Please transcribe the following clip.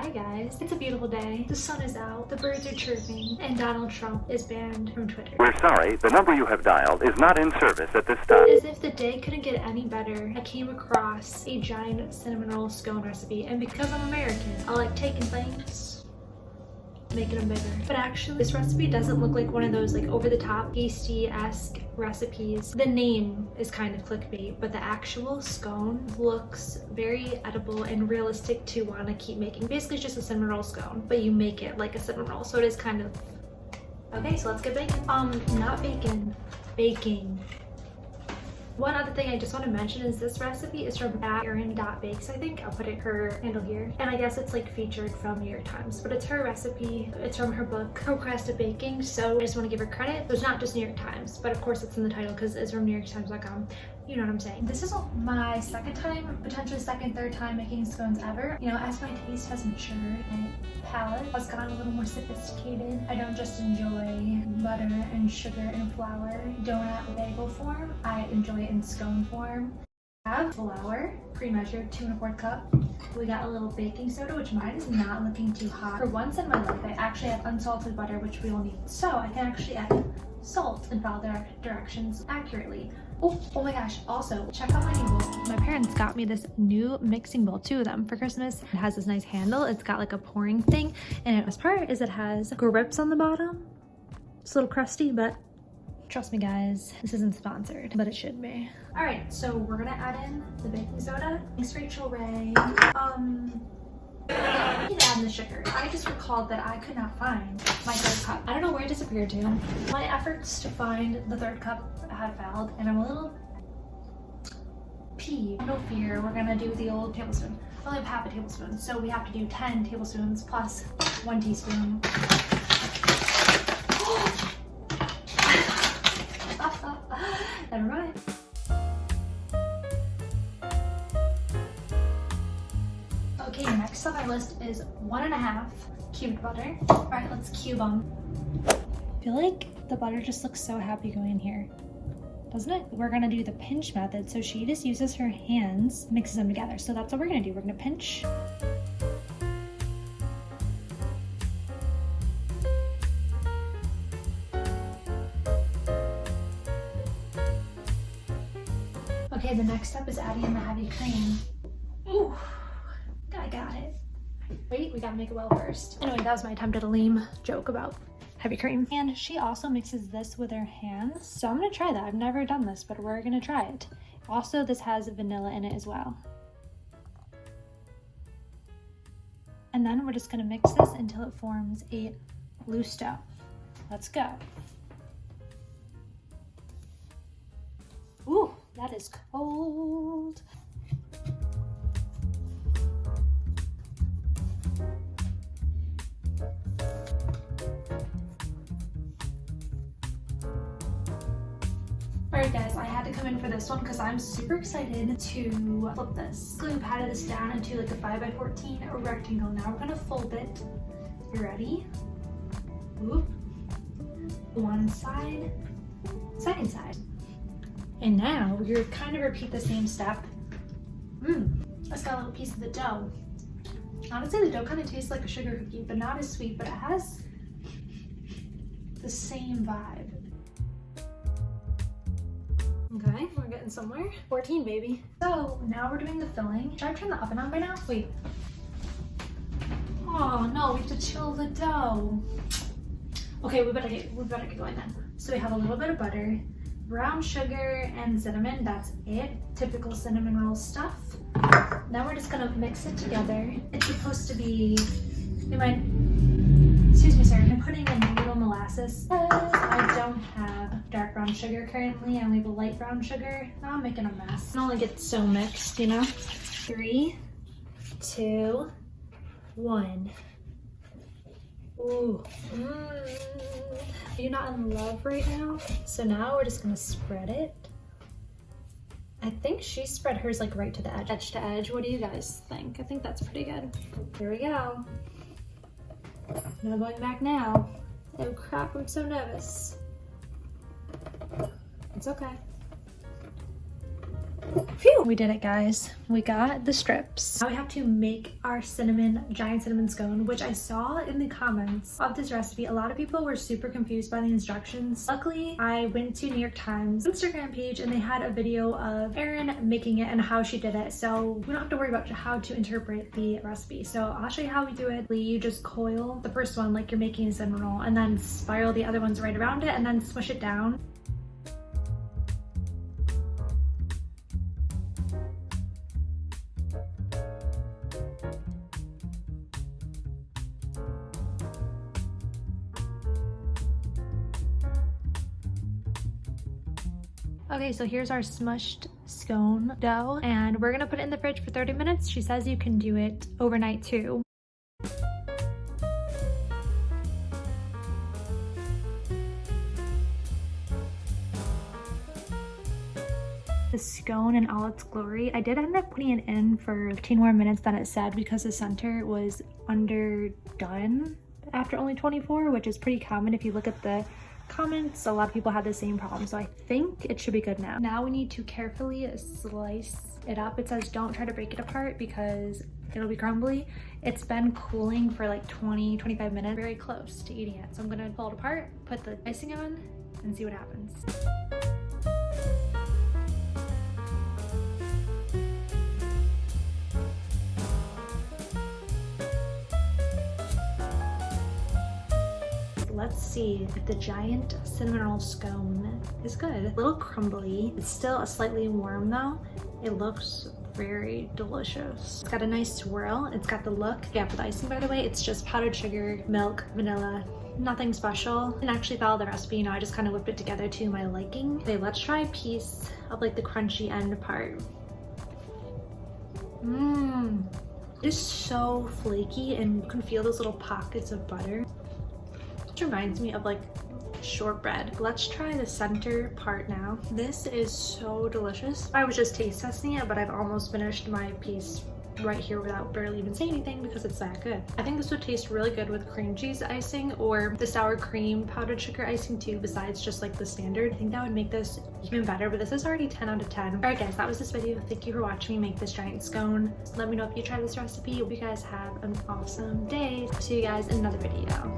Hi guys, it's a beautiful day. The sun is out, the birds are chirping, and Donald Trump is banned from Twitter. We're sorry, the number you have dialed is not in service at this time. As if the day couldn't get any better, I came across a giant cinnamon roll scone recipe, and because I'm American, I like taking things, making them bigger. But actually, this recipe doesn't look like one of those like over-the-top pasty-esque recipes. The name is kind of clickbait, but the actual scone looks very edible and realistic to want to keep making. Basically, it's just a cinnamon roll scone, but you make it like a cinnamon roll, so it is kind of... Okay, so let's get baking. Not bacon, baking. One other thing I just want to mention is this recipe is from Erin.bakes, I think. I'll put her handle here. And I guess it's like featured from New York Times, but it's her recipe. It's from her book, Procrastinate Baking. So I just want to give her credit. It's not just New York Times, but of course it's in the title because it's from NewYorkTimes.com. You know what I'm saying. This is my second time, potentially second, third time making scones ever. You know, as my taste has matured, my palate has gotten a little more sophisticated. I don't just enjoy butter and sugar and flour donut bagel form. I enjoy it in scone form. I have flour, pre-measured, 2 1/4 cup. We got a little baking soda, which mine is not looking too hot. For once in my life, I actually have unsalted butter, which we will need. So I can actually add salt and follow the directions accurately. Oh my gosh, also check out my new bowl. My parents got me this new mixing bowl, 2 of them, for Christmas. It has this nice handle. It's got like a pouring thing, and the best part is it has grips on the bottom. It's a little crusty, but trust me guys, this isn't sponsored, but it should be. All right, so we're gonna add in the baking soda. Thanks, Rachel Ray. We can add in the sugar. I just recalled that I could not find my 3rd cup. I don't know where it disappeared to. My efforts to find the 3rd cup have failed, and I'm a little peeved. No fear, we're gonna do the old tablespoon. I only have half a tablespoon, so we have to do 10 tablespoons plus 1 teaspoon. Never mind. Okay, next on my list is 1 1/2 cubed butter. All right, let's cube them. I feel like the butter just looks so happy going in here, doesn't it? We're gonna do the pinch method. So she just uses her hands, mixes them together. So that's what we're gonna do. We're gonna pinch. Okay, the next step is adding in the heavy cream. Ooh. I got it. Wait, we gotta make it well first. Anyway, that was my attempt at a lame joke about heavy cream. And she also mixes this with her hands. So I'm gonna try that. I've never done this, but we're gonna try it. Also, this has vanilla in it as well. And then we're just gonna mix this until it forms a loose dough. Let's go. Ooh, that is cold. Alright guys, I had to come in for this one because I'm super excited to flip this. So we patted this down into like a 5x14 rectangle. Now we're gonna fold it. You ready? Oop. One side, second side. And now we're kind of repeat the same step. Let's got a little piece of the dough. Honestly, the dough kind of tastes like a sugar cookie, but not as sweet, but it has the same vibe. Okay, we're getting somewhere. 14, baby. So now we're doing the filling. Should I turn the oven on by now? Wait. Oh no, we have to chill the dough. Okay, we better get going then. So we have a little bit of butter, brown sugar, and cinnamon. That's it. Typical cinnamon roll stuff. Now we're just gonna mix it together. It's supposed to be, excuse me sir, I'm putting in a little molasses. I don't have dark brown sugar currently. I only have a light brown sugar. Now I'm making a mess. It only gets so mixed, you know? 3, 2, 1. Ooh. Are you not in love right now? So now we're just gonna spread it. I think she spread hers like right to the edge to edge. What do you guys think? I think that's pretty good. Here we go. No going back now. Oh crap, I'm so nervous. It's okay. Phew! We did it, guys. We got the strips. Now we have to make our giant cinnamon scone, which I saw in the comments of this recipe. A lot of people were super confused by the instructions. Luckily, I went to New York Times Instagram page and they had a video of Erin making it and how she did it. So we don't have to worry about how to interpret the recipe. So I'll show you how we do it. You just coil the first one like you're making a cinnamon roll and then spiral the other ones right around it and then smush it down. Okay, so here's our smushed scone dough and we're gonna put it in the fridge for 30 minutes. She says you can do it overnight too. The scone in all its glory. I did end up putting it in for 15 more minutes than it said because the center was underdone after only 24, which is pretty common if you look at the comments. A lot of people had the same problem, so I think it should be good now. Now we need to carefully slice it up. It says don't try to break it apart because it'll be crumbly. It's been cooling for like 20-25 minutes, very close to eating it. So I'm gonna pull it apart, put the icing on, and see what happens. Let's see if the giant cinnamon roll scone is good. A little crumbly. It's still slightly warm though. It looks very delicious. It's got a nice swirl. It's got the look. Yeah, for the icing, by the way, it's just powdered sugar, milk, vanilla, nothing special. And actually follow the recipe, you know, I just kind of whipped it together to my liking. Okay, let's try a piece of like the crunchy end part. It's so flaky and you can feel those little pockets of butter. Reminds me of like shortbread. Let's try the center part now. This is so delicious. I was just taste testing it, but I've almost finished my piece right here without barely even saying anything because it's that good. I think this would taste really good with cream cheese icing or the sour cream powdered sugar icing too, besides just like the standard. I think that would make this even better, but this is already 10 out of 10. Alright guys, that was this video. Thank you for watching me make this giant scone. Let me know if you try this recipe. Hope you guys have an awesome day. See you guys in another video.